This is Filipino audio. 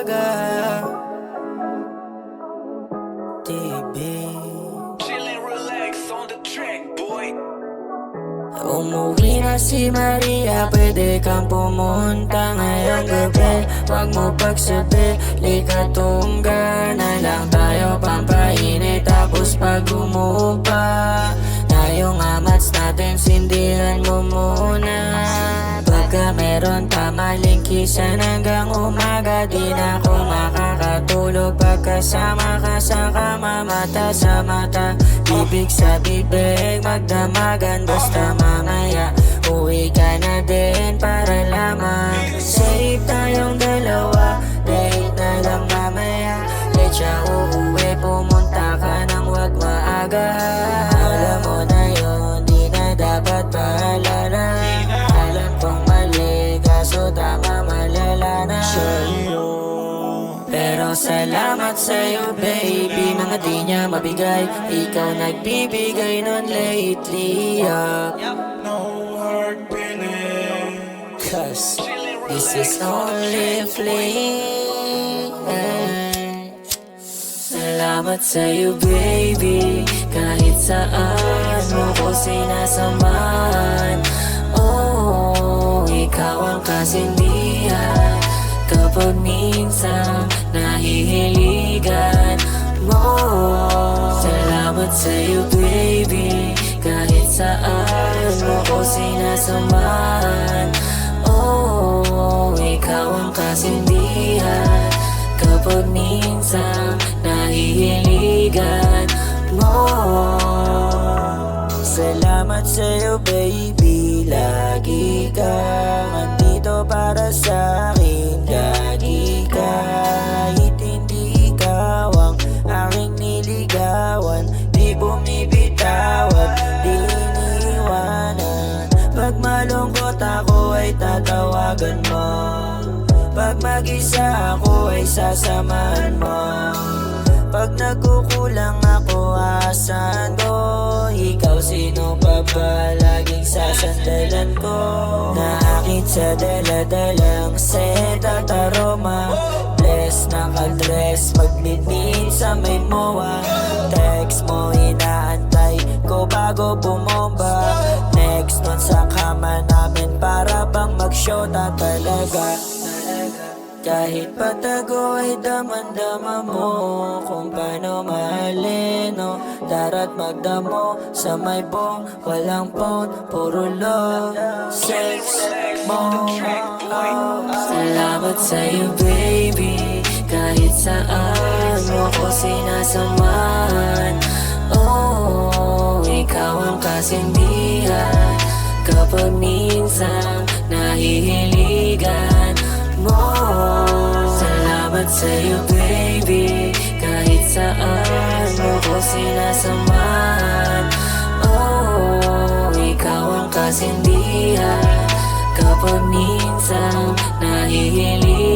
umaga. TV Chillin', relax on the track, boy. Umuwi na si Maria, pwede kang pumunta ngayong gabi. Wag mo pagsabi, likatungga na lang tayo pampainit. Tapos pag umupa na yung amats natin, sindihan mo muna. Pagka meron pa malingkisan hanggang umaga, di na ako makakatulog. Pagkasama ka sa kama, mata sa mata, bibig sa bibig, magdamagan. Basta mamaya uwi ka na din para lamang safe tayong dalawa. Date na lang mamaya, late siya uuwi, pumunta ka nang wag maaga. Alam mo na yun, di na dapat paalala. Alam kong mali, kaso tama malala na. Pero salamat sa'yo baby, mga di niya mabigay. Ikaw nagbibigay nun lately, No hard feeling. cause this is only a fling. Salamat sa'yo baby, kahit saan mo ko sinasamahan. Oh, ikaw ang kasindihan kapag minsan nahihiligan mo. Salamat sa'yo baby, kahit saan mo ko sinasamahan. Oh, ikaw ang kasindihan kapag minsan nahihiligan mo. Salamat sa'yo baby, lagi kang andito para sa'kin. Lagi kahit hindi ikaw ang aking niligawan, di bumibitaw at di iniiwanan. Pag malungkot ako ay tatawagan mo, pag mag-isa ako ay sasamahan mo. Pag nagkukulang ako, asan ko? Ikaw sino pa ba laging sasandalan ko? Naakit sa daladalang set at aroma, bless nakadress, maglilid sa may mowa. Text mo inaantay ko bago bumomba. Next month sa kama namin, para bang mag-shota talaga. Kahit patago ay daman-dama mo kung paano mahalin, no? Darat magdamo sa may bong, walang phone, puro love, sex mo. Salamat sa'yo baby, kahit saan mo ko sinasamahan. Oh, ikaw ang kasindihan kapag minsan nahihiligan mo. Salamat sa'yo baby, kahit saan mo ko sinasamahan. Oh, ikaw ang kasindihan kapag minsan nahihiligan